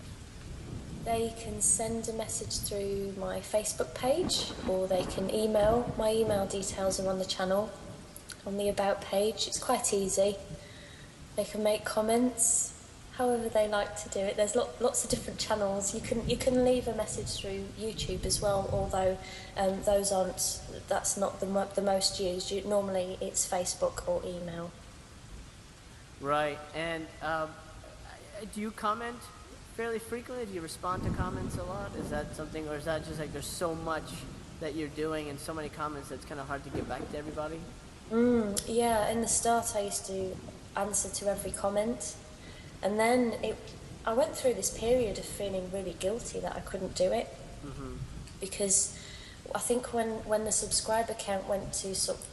They can send a message through my Facebook page, or they can email. My email details are on the channel, on the About page. It's quite easy. They can make comments, however they like to do it. There's lots of different channels. You can leave a message through YouTube as well, although that's not the most used. Normally it's Facebook or email. Right. And do you comment fairly frequently? Do you respond to comments a lot? Is that something, or is that just like there's so much that you're doing and so many comments that it's kind of hard to get back to everybody? Yeah, in the start I used to answer to every comment, and then I went through this period of feeling really guilty that I couldn't do it, because I think when the subscriber count went to sort of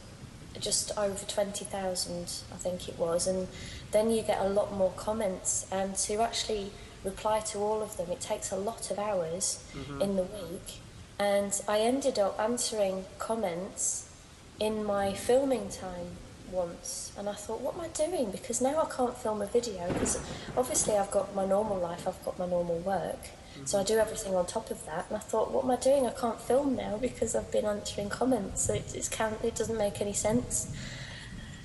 just over 20,000, I think it was, and then you get a lot more comments, and to actually reply to all of them, it takes a lot of hours in the week, and I ended up answering comments in my filming time once, and I thought, what am I doing? Because now I can't film a video, because obviously I've got my normal life, I've got my normal work, so I do everything on top of that, and I thought, what am I doing? I can't film now because I've been answering comments, so it doesn't make any sense.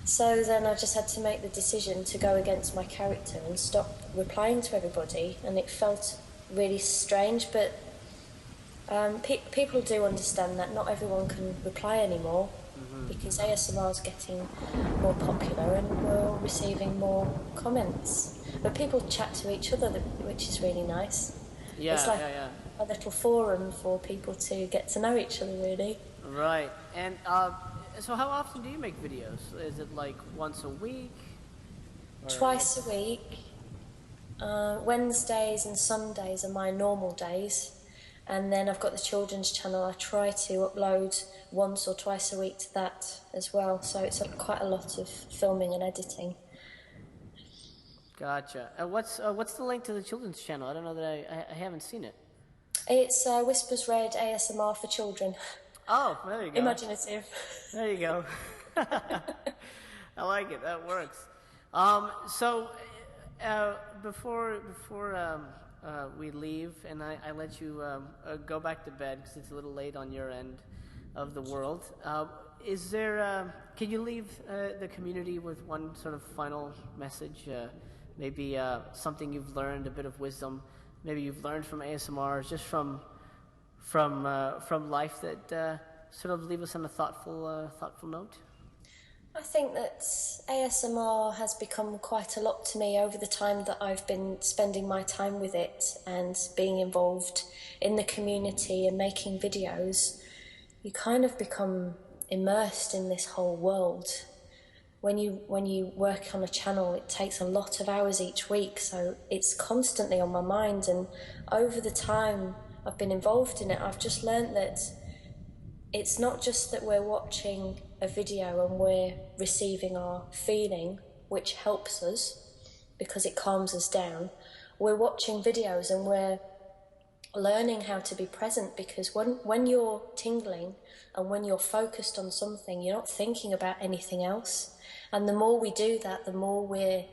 So then I just had to make the decision to go against my character and stop replying to everybody, and it felt really strange, but people do understand that not everyone can reply anymore, because ASMR is getting more popular and we're receiving more comments. But people chat to each other, which is really nice. Yeah, it's like a little forum for people to get to know each other, really. Right. And so how often do you make videos? Is it like once a week? Twice a week. Wednesdays and Sundays are my normal days. And then I've got the children's channel. I try to upload once or twice a week to that as well. So it's quite a lot of filming and editing. Gotcha. What's the link to the children's channel? I don't know that I haven't seen it. It's WhispersRed ASMR for children. Oh, there you go. Imaginative. There you go. I like it. That works. So before we leave, and I let you go back to bed because it's a little late on your end of the world. Is there? Can you leave the community with one sort of final message? Maybe something you've learned, a bit of wisdom. Maybe you've learned from ASMR, just from life, that sort of leave us on a thoughtful note. I think that ASMR has become quite a lot to me over the time that I've been spending my time with it and being involved in the community and making videos. You kind of become immersed in this whole world. When you work on a channel, it takes a lot of hours each week, so it's constantly on my mind, and over the time I've been involved in it, I've just learnt that it's not just that we're watching a video and we're receiving our feeling, which helps us because it calms us down. We're watching videos and we're learning how to be present, because when you're tingling and when you're focused on something, you're not thinking about anything else. And the more we do that, the more we're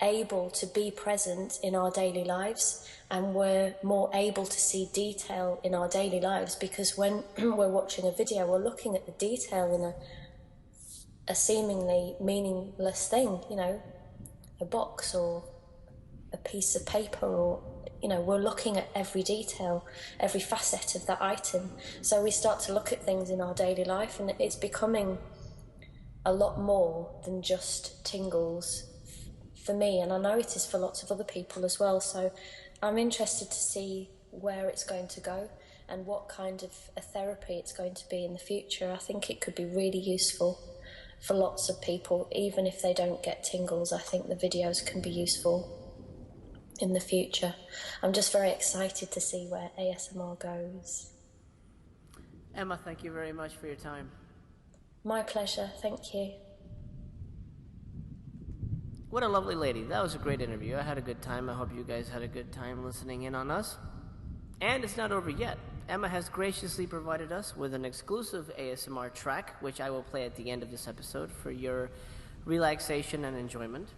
able to be present in our daily lives, and we're more able to see detail in our daily lives, because when we're watching a video, we're looking at the detail in a seemingly meaningless thing, a box or a piece of paper, or we're looking at every detail, every facet of that item. So we start to look at things in our daily life, and it's becoming a lot more than just tingles for me, and I know it is for lots of other people as well. So I'm interested to see where it's going to go and what kind of a therapy it's going to be in the future. I think it could be really useful for lots of people, even if they don't get tingles. I think the videos can be useful in the future. I'm just very excited to see where ASMR goes. Emma, thank you very much for your time. My pleasure, thank you. What a lovely lady. That was a great interview. I had a good time. I hope you guys had a good time listening in on us. And it's not over yet. Emma has graciously provided us with an exclusive ASMR track, which I will play at the end of this episode for your relaxation and enjoyment.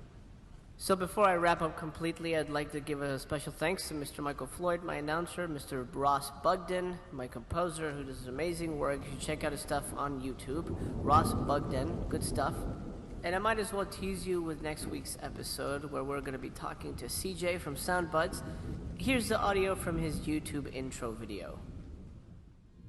So before I wrap up completely, I'd like to give a special thanks to Mr. Michael Floyd, my announcer, Mr. Ross Bugden, my composer, who does amazing work. You should check out his stuff on YouTube. Ross Bugden, good stuff. And I might as well tease you with next week's episode, where we're going to be talking to CJ from Soundbuds. Here's the audio from his YouTube intro video.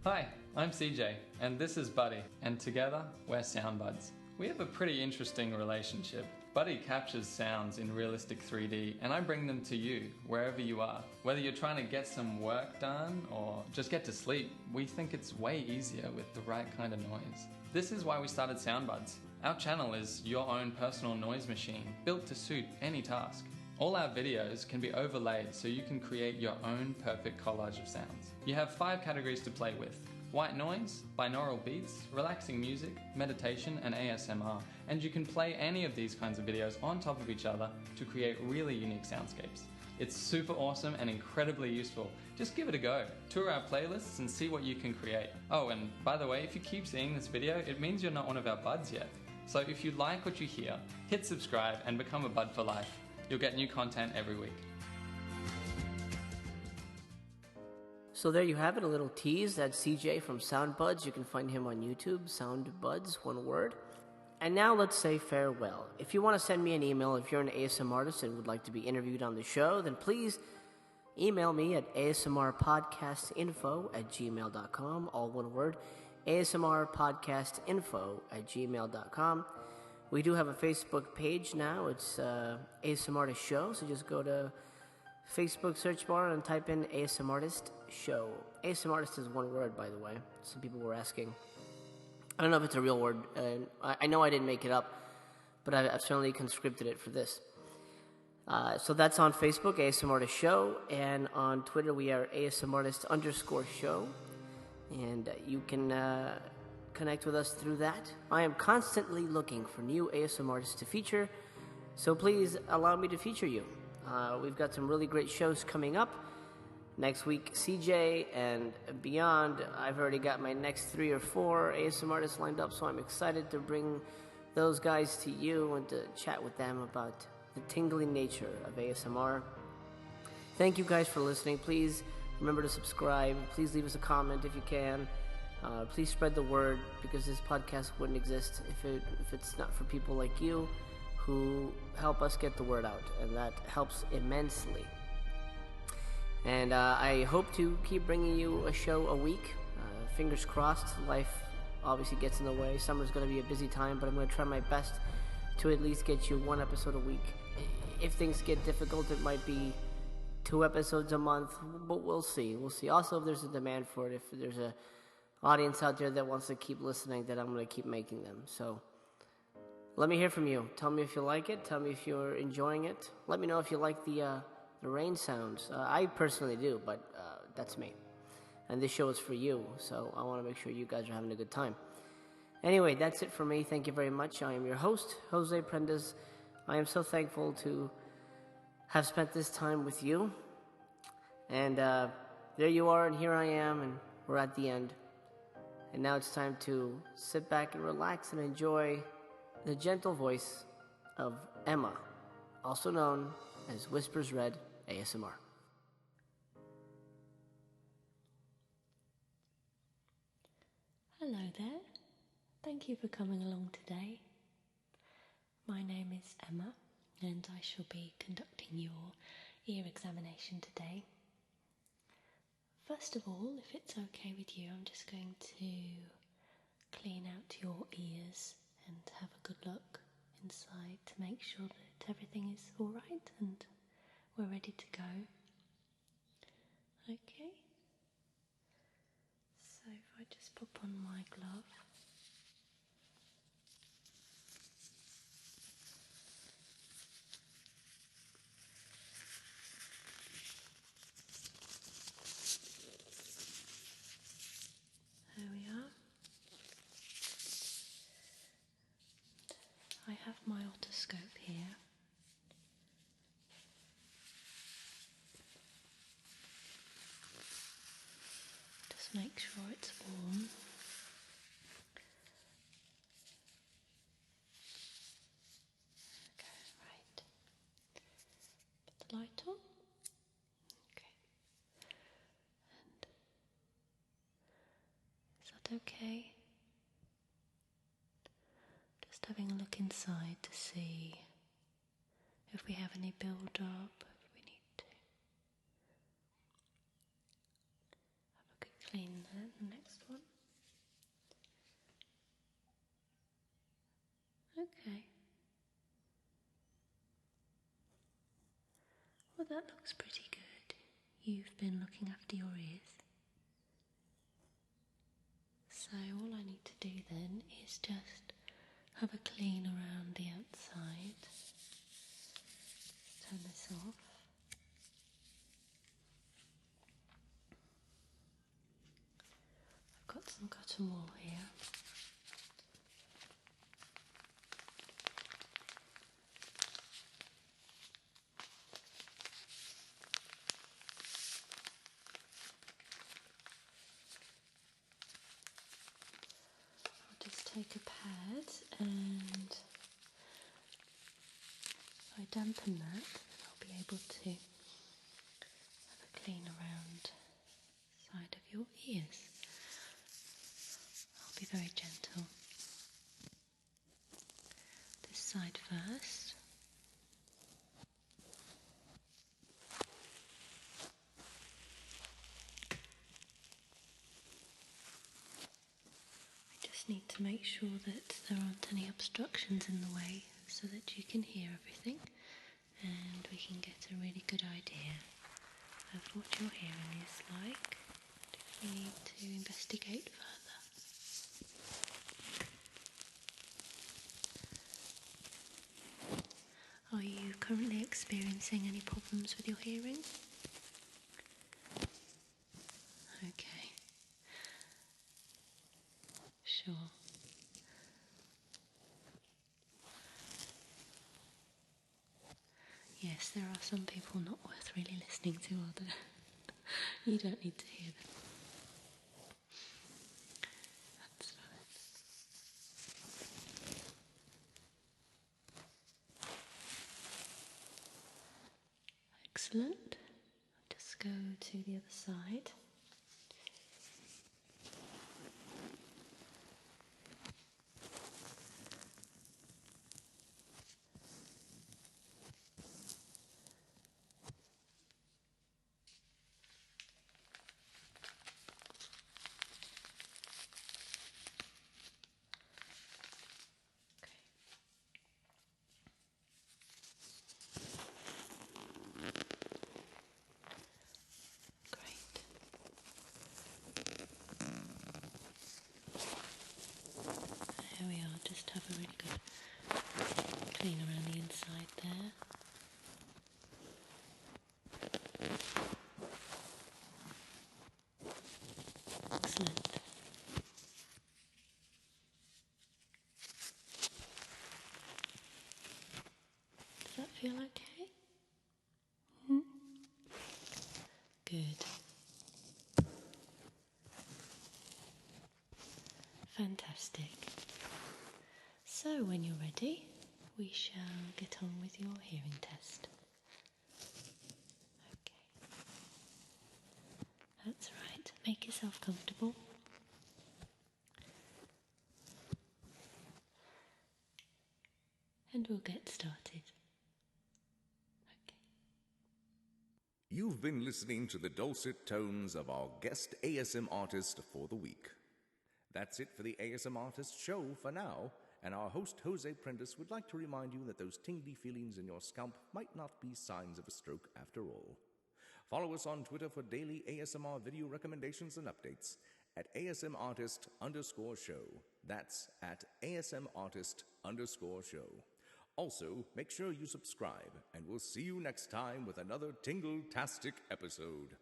Hi, I'm CJ, and this is Buddy, and together we're Soundbuds. We have a pretty interesting relationship. Buddy captures sounds in realistic 3D, and I bring them to you, wherever you are. Whether you're trying to get some work done or just get to sleep, we think it's way easier with the right kind of noise. This is why we started Soundbuds. Our channel is your own personal noise machine, built to suit any task. All our videos can be overlaid so you can create your own perfect collage of sounds. You have 5 categories to play with: white noise, binaural beats, relaxing music, meditation, and ASMR. And you can play any of these kinds of videos on top of each other to create really unique soundscapes. It's super awesome and incredibly useful. Just give it a go. Tour our playlists and see what you can create. Oh, and by the way, if you keep seeing this video, it means you're not one of our buds yet. So if you like what you hear, hit subscribe and become a bud for life. You'll get new content every week. So there you have it, a little tease. That's CJ from Soundbuds. You can find him on YouTube, Soundbuds, one word. And now let's say farewell. If you want to send me an email, if you're an ASMR artist and would like to be interviewed on the show, then please email me at asmrpodcastinfo@gmail.com, all one word, asmrpodcastinfo@gmail.com. We do have a Facebook page now. It's ASMRtist Show, so just go to Facebook search bar and type in ASMRtist Show. ASMRtist is one word, by the way. Some people were asking. I don't know if it's a real word. I know I didn't make it up, but I've certainly conscripted it for this. So that's on Facebook, ASMRtist Show, and on Twitter we are ASMRtist_show, and you can connect with us through that. I am constantly looking for new ASMR artists to feature, so please allow me to feature you. We've got some really great shows coming up. Next week, CJ, and beyond, I've already got my next 3 or 4 ASMR artists lined up, so I'm excited to bring those guys to you and to chat with them about the tingling nature of ASMR. Thank you guys for listening. Please remember to subscribe. Please leave us a comment if you can. Please spread the word, because this podcast wouldn't exist if it's not for people like you who help us get the word out, and that helps immensely. And I hope to keep bringing you a show a week. Fingers crossed. Life obviously gets in the way. Summer's going to be a busy time, but I'm going to try my best to at least get you 1 episode a week. If things get difficult, it might be 2 episodes a month, but we'll see. We'll see. Also, if there's a demand for it, if there's a audience out there that wants to keep listening, then I'm going to keep making them. So let me hear from you. Tell me if you like it. Tell me if you're enjoying it. Let me know if you like the rain sounds. I personally do, but that's me. And this show is for you, so I want to make sure you guys are having a good time. Anyway, that's it for me. Thank you very much. I am your host, Jose Prendes. I am so thankful to have spent this time with you. And there you are, and here I am, and we're at the end. And now it's time to sit back and relax and enjoy the gentle voice of Emma, also known as WhispersRed ASMR. Hello there. Thank you for coming along today. My name is Emma, and I shall be conducting your ear examination today. First of all, if it's okay with you, I'm just going to clean out your ears and have a good look inside to make sure that everything is alright and we're ready to go. Okay, so if I just pop on my glove. There we are. I have my otoscope here. Just make sure it's warm. Okay, right. Put the light on. Okay. And is that okay? Just having a look inside to see if we have any build-up, if we need to have a good clean there. The next one. Okay. Well, that looks pretty good. You've been looking after your ears. So all I need to do then is just have a clean around the outside. Turn this off. I've got some cotton wool here. I'll just take a pad and if I dampen that, I'll be able to have a clean around the side of your ears. I'll be very gentle. This side first. I just need to make sure that there aren't any obstructions in the way so that you can hear everything and we can get a really good idea of what your hearing is like if we need to investigate further. Are you currently experiencing any problems with your hearing? Okay. Sure. Yes, there are some people not worth really listening to, are there? You don't need to hear them. That's fine. Excellent. I'll just go to the other side. There we are, just have a really good clean around the inside there. Excellent. Does that feel okay? Good. Fantastic. So, when you're ready, we shall get on with your hearing test. Okay. That's right. Make yourself comfortable. And we'll get started. Okay. You've been listening to the dulcet tones of our guest ASM artist for the week. That's it for the ASM Artist show for now, and our host Jose Prentice would like to remind you that those tingly feelings in your scalp might not be signs of a stroke after all. Follow us on Twitter for daily ASMR video recommendations and updates at ASMRtist_show. That's at ASMRtist_show. Also, make sure you subscribe, and we'll see you next time with another tingle-tastic episode.